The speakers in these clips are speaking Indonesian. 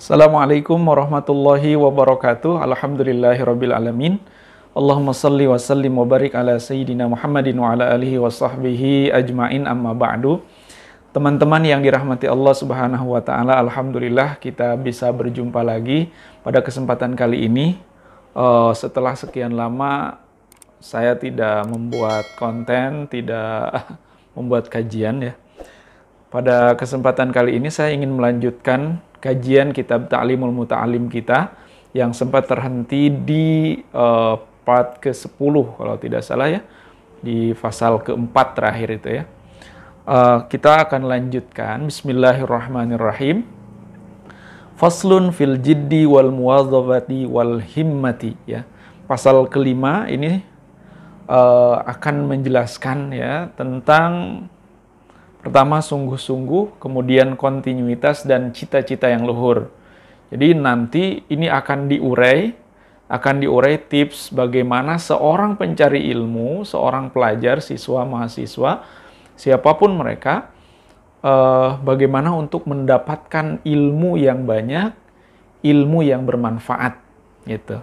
Assalamualaikum warahmatullahi wabarakatuh. Alhamdulillahirabbil alamin. Allahumma salli wa sallim wa barik ala sayyidina Muhammadin wa ala alihi wa sahbihi ajmain, amma ba'du. Teman-teman yang dirahmati Allah Subhanahu wa taala, alhamdulillah kita bisa berjumpa lagi pada kesempatan kali ini. Setelah sekian lama saya tidak membuat konten, tidak membuat kajian ya. Pada kesempatan kali ini saya ingin melanjutkan kajian kitab Ta'limul Muta'alim kita yang sempat terhenti di part ke-10 kalau tidak salah ya, di pasal ke-4 terakhir itu ya. Kita akan lanjutkan. Bismillahirrahmanirrahim. Faslun fil jiddi wal muwadzabati wal himmati ya. Pasal kelima ini akan menjelaskan ya tentang pertama sungguh-sungguh, kemudian kontinuitas dan cita-cita yang luhur. Jadi nanti ini akan diurai tips bagaimana seorang pencari ilmu, seorang pelajar, siswa, mahasiswa, siapapun mereka, bagaimana untuk mendapatkan ilmu yang banyak, ilmu yang bermanfaat, gitu.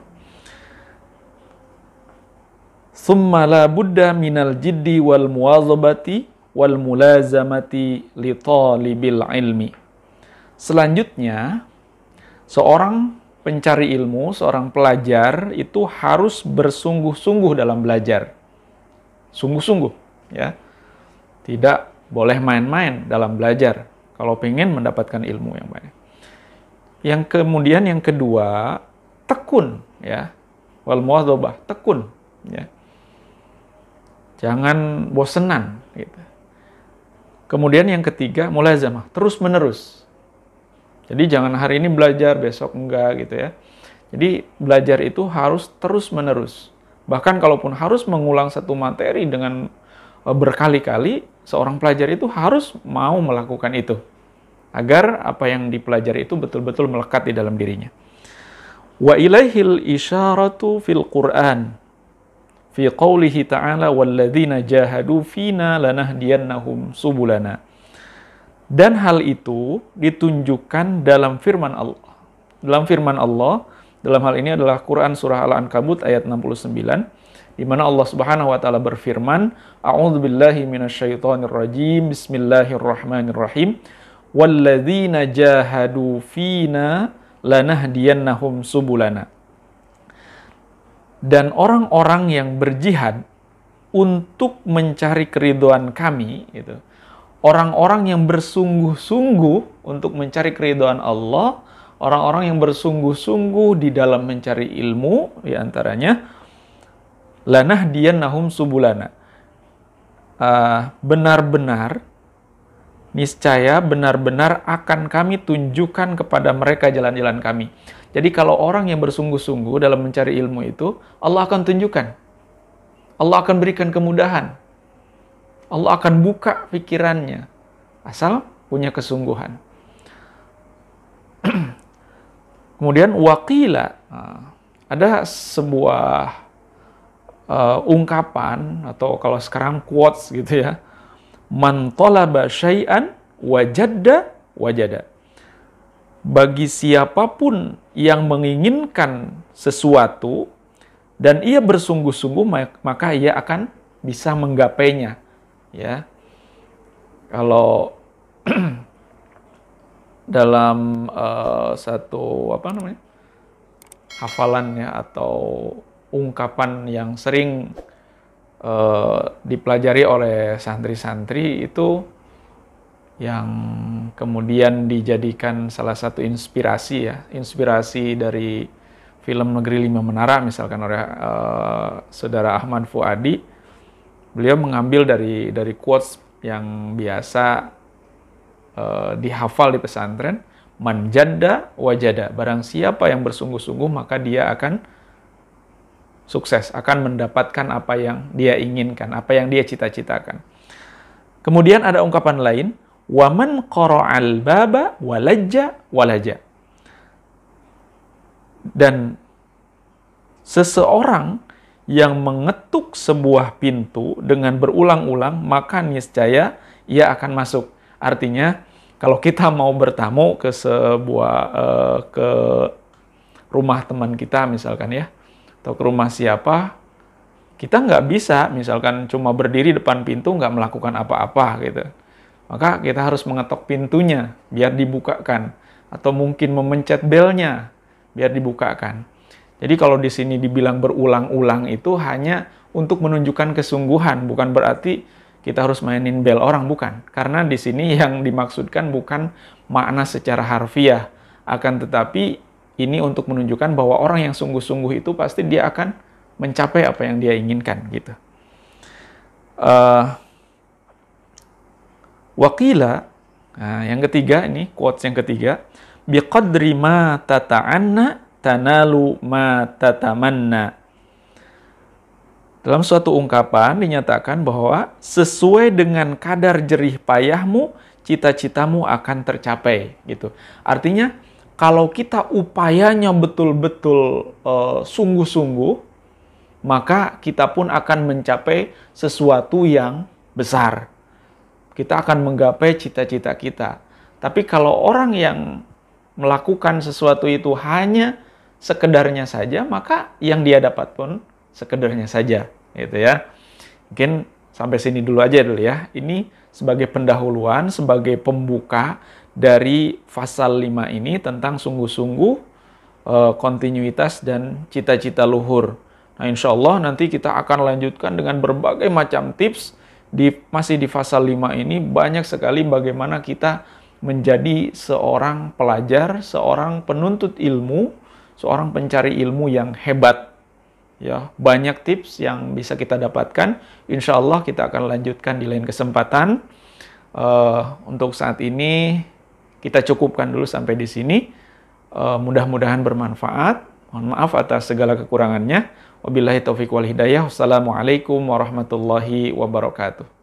Tsumma la budda minal jiddi wal muwadzabati wal mulazamati li talibil ilmi. Selanjutnya, seorang pencari ilmu, seorang pelajar itu harus bersungguh-sungguh dalam belajar. Sungguh-sungguh, ya. Tidak boleh main-main dalam belajar kalau pengen mendapatkan ilmu yang banyak. Yang kedua, tekun, ya. Wal muwadzabah, tekun, ya. Jangan bosenan, gitu. Kemudian yang ketiga, mulazamah, terus-menerus. Jadi jangan hari ini belajar, besok enggak gitu ya. Jadi belajar itu harus terus-menerus. Bahkan kalaupun harus mengulang satu materi dengan berkali-kali, seorang pelajar itu harus mau melakukan itu. Agar apa yang dipelajari itu betul-betul melekat di dalam dirinya. Wa ilaihil isyaratu fil Qur'an. Fi qawlihi ta'ala walladzina jahadu fina lanahdiyannahum subulana. Dan hal itu ditunjukkan dalam firman Allah. Dalam hal ini adalah Quran surah Al-Ankabut ayat 69, di mana Allah Subhanahu wa taala berfirman, A'udzubillahi minasyaitonir rajim. Bismillahirrahmanirrahim. Walladzina jahadu fina lanahdiyannahum subulana. Dan orang-orang yang berjihad untuk mencari keridhaan kami, gitu. Orang-orang yang bersungguh-sungguh untuk mencari keridhaan Allah, orang-orang yang bersungguh-sungguh di dalam mencari ilmu, diantaranya, lanahdiyannahum subulana. Niscaya benar-benar akan kami tunjukkan kepada mereka jalan-jalan kami. Jadi kalau orang yang bersungguh-sungguh dalam mencari ilmu itu, Allah akan tunjukkan. Allah akan berikan kemudahan. Allah akan buka pikirannya. Asal punya kesungguhan. Kemudian waqila. Ada sebuah ungkapan, atau kalau sekarang quotes gitu ya. Man talaba syai'an wajadda wajada. Bagi siapapun yang menginginkan sesuatu dan ia bersungguh-sungguh, maka ia akan bisa menggapainya, ya. Kalau dalam satu hafalannya atau ungkapan yang sering dipelajari oleh santri-santri itu, yang kemudian dijadikan salah satu inspirasi dari film Negeri Lima Menara misalkan oleh saudara Ahmad Fuadi. Beliau mengambil dari quotes yang biasa dihafal di pesantren, man jadda wajada, barang siapa yang bersungguh-sungguh maka dia akan sukses, akan mendapatkan apa yang dia inginkan, apa yang dia cita-citakan. Kemudian ada ungkapan lain, waman qara'al baba walajja walaja. Dan seseorang yang mengetuk sebuah pintu dengan berulang-ulang, maka niscaya ia akan masuk. Artinya, Kalau kita mau bertamu ke sebuah ke rumah teman kita misalkan ya, atau ke rumah siapa, kita nggak bisa misalkan cuma berdiri depan pintu nggak melakukan apa-apa gitu. Maka kita harus mengetok pintunya biar dibukakan, atau mungkin memencet belnya biar dibukakan. Jadi kalau di sini dibilang berulang-ulang itu hanya untuk menunjukkan kesungguhan, bukan berarti kita harus mainin bel orang, bukan. Karena di sini yang dimaksudkan bukan makna secara harfiah, akan tetapi ini untuk menunjukkan bahwa orang yang sungguh-sungguh itu pasti dia akan mencapai apa yang dia inginkan gitu. Waqila, nah yang ketiga ini quotes yang ketiga, biqadri ma tata'anna tanalu ma tatamanna. Dalam suatu ungkapan dinyatakan bahwa sesuai dengan kadar jerih payahmu, cita-citamu akan tercapai gitu. Artinya kalau kita upayanya betul-betul sungguh-sungguh, maka kita pun akan mencapai sesuatu yang besar. Kita akan menggapai cita-cita kita. Tapi kalau orang yang melakukan sesuatu itu hanya sekedarnya saja, maka yang dia dapat pun sekedarnya saja, gitu ya. Mungkin sampai sini dulu aja ya. Ini sebagai pendahuluan, sebagai pembuka dari pasal 5 ini tentang sungguh-sungguh, kontinuitas dan cita-cita luhur. Nah, insya Allah nanti kita akan lanjutkan dengan berbagai macam tips. Masih di pasal 5 ini banyak sekali bagaimana kita menjadi seorang pelajar, seorang penuntut ilmu, seorang pencari ilmu yang hebat. Ya, banyak tips yang bisa kita dapatkan. Insya Allah kita akan lanjutkan di lain kesempatan. Untuk saat ini kita cukupkan dulu sampai di sini. Mudah-mudahan bermanfaat. Mohon maaf atas segala kekurangannya. Wabillahi taufiq wal hidayah. Wassalamualaikum warahmatullahi wabarakatuh.